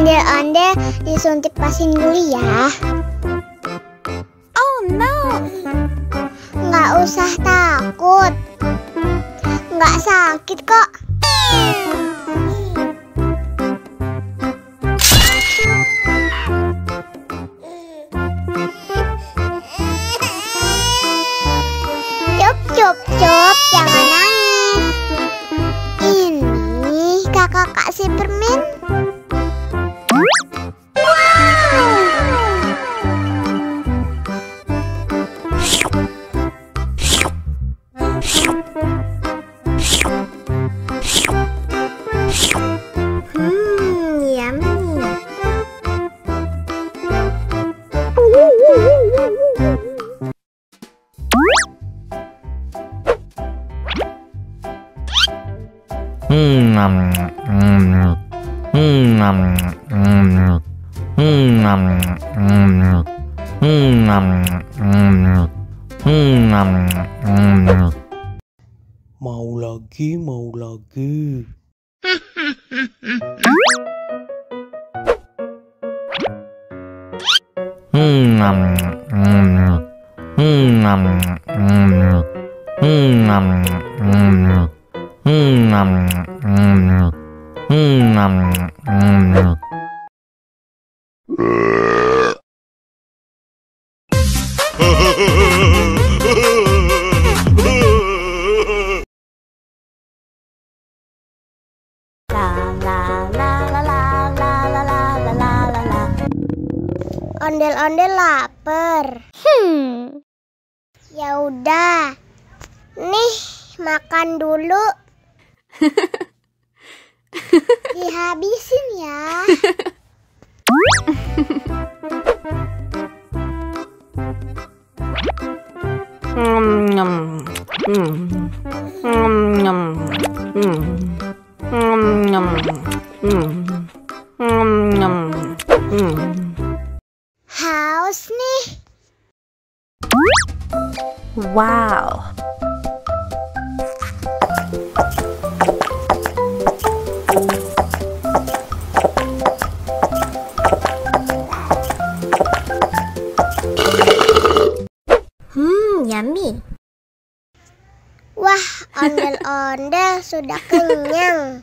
Ondel-ondel disuntik pasin dulu ya. Oh no. Nggak usah takut. Nggak sakit kok. Cup, jangan nangis. Ini kakak kasih permen. Yummy. Mau lagi. Ondel-ondel lapar. Ya udah. Nih, makan dulu. Dihabisin ya. Haus nih. Wow. Yummy. Wah, ondel-ondel sudah kenyang.